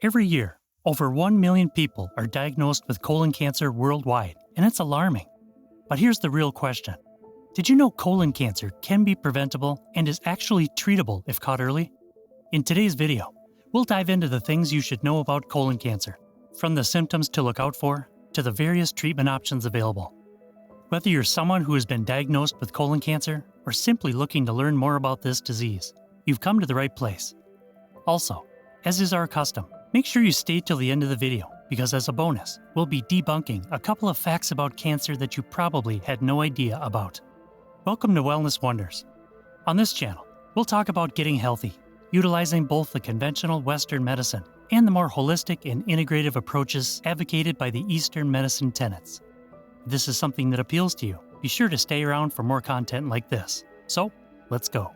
Every year, over 1 million people are diagnosed with colon cancer worldwide, and it's alarming. But here's the real question. Did you know colon cancer can be preventable and is actually treatable if caught early? In today's video, we'll dive into the things you should know about colon cancer, from the symptoms to look out for, to the various treatment options available. Whether you're someone who has been diagnosed with colon cancer or simply looking to learn more about this disease, you've come to the right place. Also, as is our custom, make sure you stay till the end of the video, because as a bonus, we'll be debunking a couple of facts about cancer that you probably had no idea about. Welcome to Wellness Wonders. On this channel, we'll talk about getting healthy, utilizing both the conventional Western medicine and the more holistic and integrative approaches advocated by the Eastern medicine tenets. If this is something that appeals to you, be sure to stay around for more content like this. So, let's go.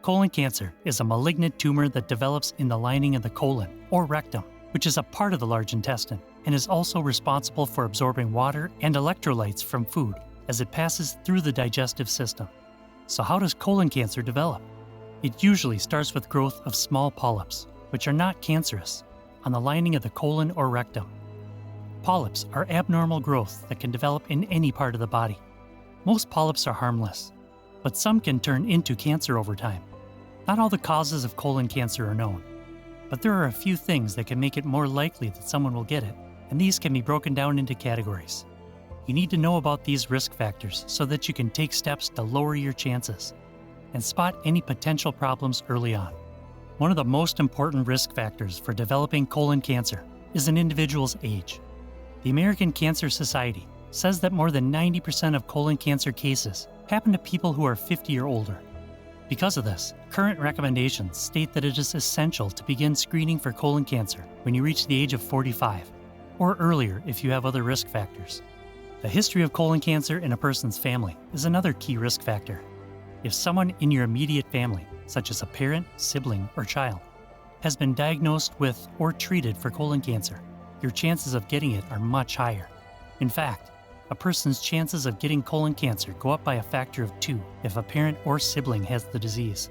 Colon cancer is a malignant tumor that develops in the lining of the colon, or rectum, which is a part of the large intestine, and is also responsible for absorbing water and electrolytes from food as it passes through the digestive system. So how does colon cancer develop? It usually starts with growth of small polyps, which are not cancerous, on the lining of the colon or rectum. Polyps are abnormal growths that can develop in any part of the body. Most polyps are harmless, but some can turn into cancer over time. Not all the causes of colon cancer are known, but there are a few things that can make it more likely that someone will get it, and these can be broken down into categories. You need to know about these risk factors so that you can take steps to lower your chances and spot any potential problems early on. One of the most important risk factors for developing colon cancer is an individual's age. The American Cancer Society says that more than 90% of colon cancer cases happen to people who are 50 or older. Because of this, current recommendations state that it is essential to begin screening for colon cancer when you reach the age of 45, or earlier if you have other risk factors. The history of colon cancer in a person's family is another key risk factor. If someone in your immediate family, such as a parent, sibling, or child, has been diagnosed with or treated for colon cancer, your chances of getting it are much higher. In fact, a person's chances of getting colon cancer go up by a factor of 2 if a parent or sibling has the disease.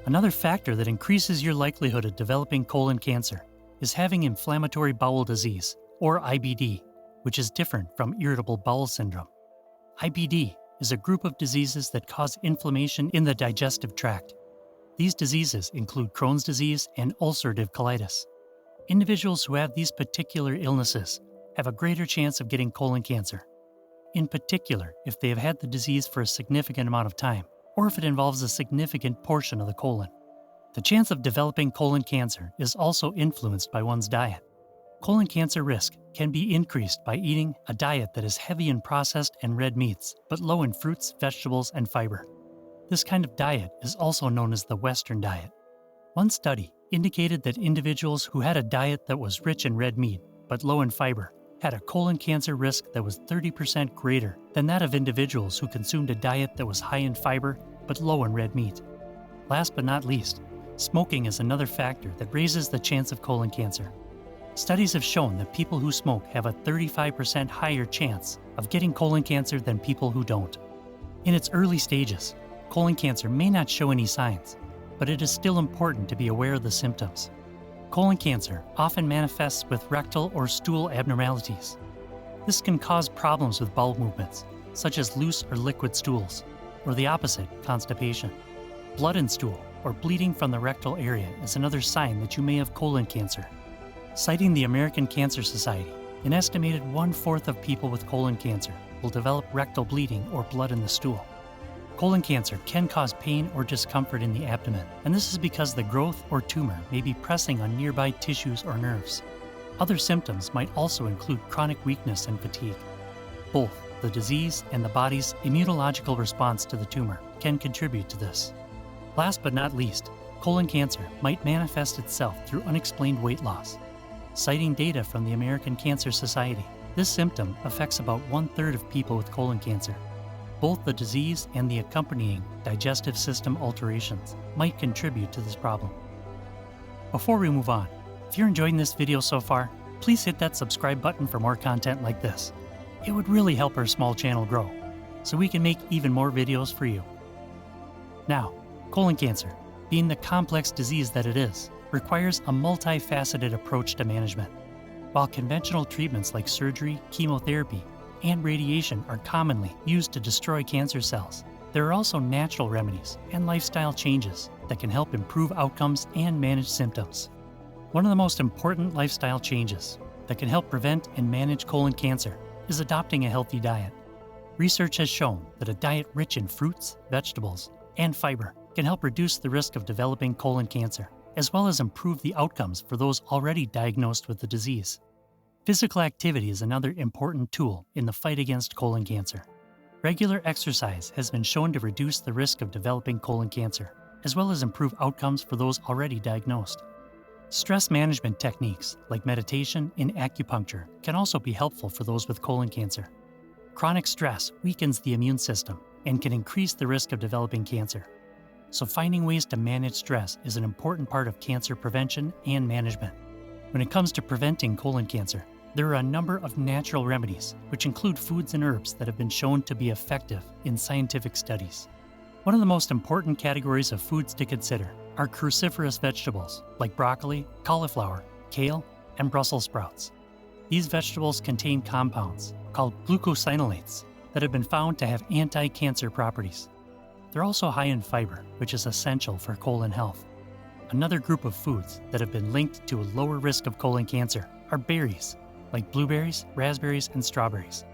Another factor that increases your likelihood of developing colon cancer is having inflammatory bowel disease, or IBD, which is different from irritable bowel syndrome. IBD is a group of diseases that cause inflammation in the digestive tract. These diseases include Crohn's disease and ulcerative colitis. Individuals who have these particular illnesses have a greater chance of getting colon cancer, in particular if they have had the disease for a significant amount of time, or if it involves a significant portion of the colon. The chance of developing colon cancer is also influenced by one's diet. Colon cancer risk can be increased by eating a diet that is heavy in processed and red meats, but low in fruits, vegetables, and fiber. This kind of diet is also known as the Western diet. One study indicated that individuals who had a diet that was rich in red meat, but low in fiber, had a colon cancer risk that was 30% greater than that of individuals who consumed a diet that was high in fiber, but low in red meat. Last but not least, smoking is another factor that raises the chance of colon cancer. Studies have shown that people who smoke have a 35% higher chance of getting colon cancer than people who don't. In its early stages, colon cancer may not show any signs, but it is still important to be aware of the symptoms. Colon cancer often manifests with rectal or stool abnormalities. This can cause problems with bowel movements, such as loose or liquid stools, or the opposite, constipation. Blood in stool or bleeding from the rectal area is another sign that you may have colon cancer. Citing the American Cancer Society, an estimated 1/4 of people with colon cancer will develop rectal bleeding or blood in the stool. Colon cancer can cause pain or discomfort in the abdomen, and this is because the growth or tumor may be pressing on nearby tissues or nerves. Other symptoms might also include chronic weakness and fatigue. Both the disease and the body's immunological response to the tumor can contribute to this. Last but not least, colon cancer might manifest itself through unexplained weight loss. Citing data from the American Cancer Society, this symptom affects about 1/3 of people with colon cancer. Both the disease and the accompanying digestive system alterations might contribute to this problem. Before we move on, if you're enjoying this video so far, please hit that subscribe button for more content like this. It would really help our small channel grow, so we can make even more videos for you. Now, colon cancer, being the complex disease that it is, requires a multifaceted approach to management. While conventional treatments like surgery, chemotherapy, and radiation are commonly used to destroy cancer cells, there are also natural remedies and lifestyle changes that can help improve outcomes and manage symptoms. One of the most important lifestyle changes that can help prevent and manage colon cancer is adopting a healthy diet. Research has shown that a diet rich in fruits, vegetables, and fiber can help reduce the risk of developing colon cancer, as well as improve the outcomes for those already diagnosed with the disease. Physical activity is another important tool in the fight against colon cancer. Regular exercise has been shown to reduce the risk of developing colon cancer, as well as improve outcomes for those already diagnosed. Stress management techniques like meditation and acupuncture can also be helpful for those with colon cancer. Chronic stress weakens the immune system and can increase the risk of developing cancer. So finding ways to manage stress is an important part of cancer prevention and management. When it comes to preventing colon cancer, there are a number of natural remedies, which include foods and herbs that have been shown to be effective in scientific studies. One of the most important categories of foods to consider are cruciferous vegetables like broccoli, cauliflower, kale, and Brussels sprouts. These vegetables contain compounds called glucosinolates that have been found to have anti-cancer properties. They're also high in fiber, which is essential for colon health. Another group of foods that have been linked to a lower risk of colon cancer are berries, like blueberries, raspberries, and strawberries.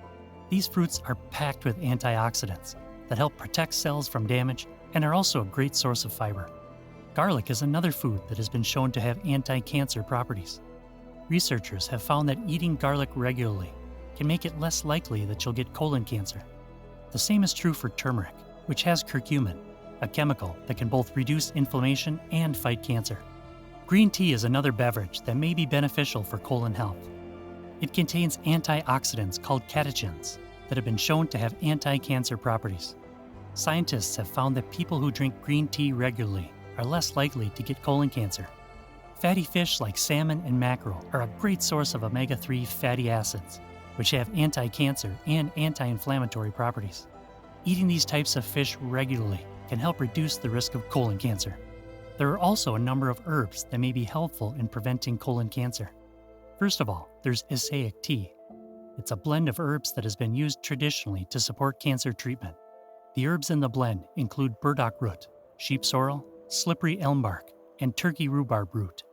These fruits are packed with antioxidants that help protect cells from damage and are also a great source of fiber. Garlic is another food that has been shown to have anti-cancer properties. Researchers have found that eating garlic regularly can make it less likely that you'll get colon cancer. The same is true for turmeric, which has curcumin, a chemical that can both reduce inflammation and fight cancer. Green tea is another beverage that may be beneficial for colon health. It contains antioxidants called catechins that have been shown to have anti-cancer properties. Scientists have found that people who drink green tea regularly are less likely to get colon cancer. Fatty fish like salmon and mackerel are a great source of omega-3 fatty acids, which have anti-cancer and anti-inflammatory properties. Eating these types of fish regularly can help reduce the risk of colon cancer. There are also a number of herbs that may be helpful in preventing colon cancer. First of all, there's Isaic tea. It's a blend of herbs that has been used traditionally to support cancer treatment. The herbs in the blend include burdock root, sheep sorrel, slippery elm bark, and turkey rhubarb root.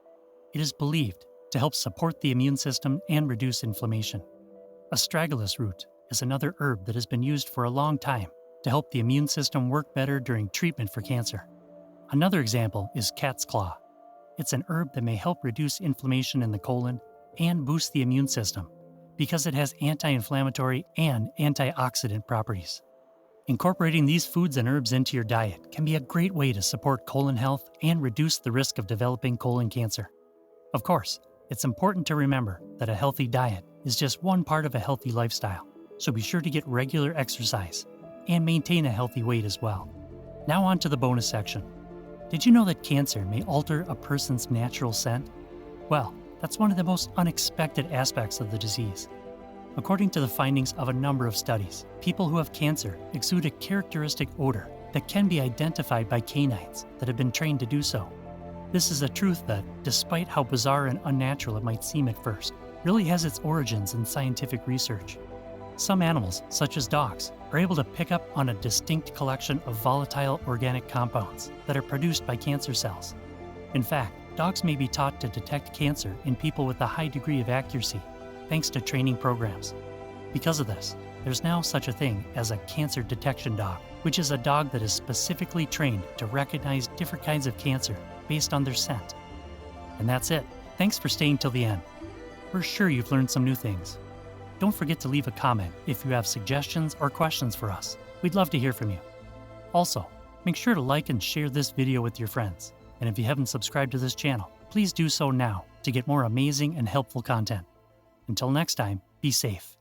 It is believed to help support the immune system and reduce inflammation. Astragalus root is another herb that has been used for a long time to help the immune system work better during treatment for cancer. Another example is cat's claw. It's an herb that may help reduce inflammation in the colon and boost the immune system because it has anti-inflammatory and antioxidant properties. Incorporating these foods and herbs into your diet can be a great way to support colon health and reduce the risk of developing colon cancer. Of course, it's important to remember that a healthy diet is just one part of a healthy lifestyle, so be sure to get regular exercise and maintain a healthy weight as well. Now on to the bonus section. Did you know that cancer may alter a person's natural scent? Well, that's one of the most unexpected aspects of the disease. According to the findings of a number of studies, people who have cancer exude a characteristic odor that can be identified by canines that have been trained to do so. This is a truth that, despite how bizarre and unnatural it might seem at first, really has its origins in scientific research. Some animals, such as dogs, are able to pick up on a distinct collection of volatile organic compounds that are produced by cancer cells. In fact, dogs may be taught to detect cancer in people with a high degree of accuracy, thanks to training programs. Because of this, there's now such a thing as a cancer detection dog, which is a dog that is specifically trained to recognize different kinds of cancer based on their scent. And that's it. Thanks for staying till the end. We're sure you've learned some new things. Don't forget to leave a comment if you have suggestions or questions for us. We'd love to hear from you. Also, make sure to like and share this video with your friends. And if you haven't subscribed to this channel, please do so now to get more amazing and helpful content. Until next time, be safe.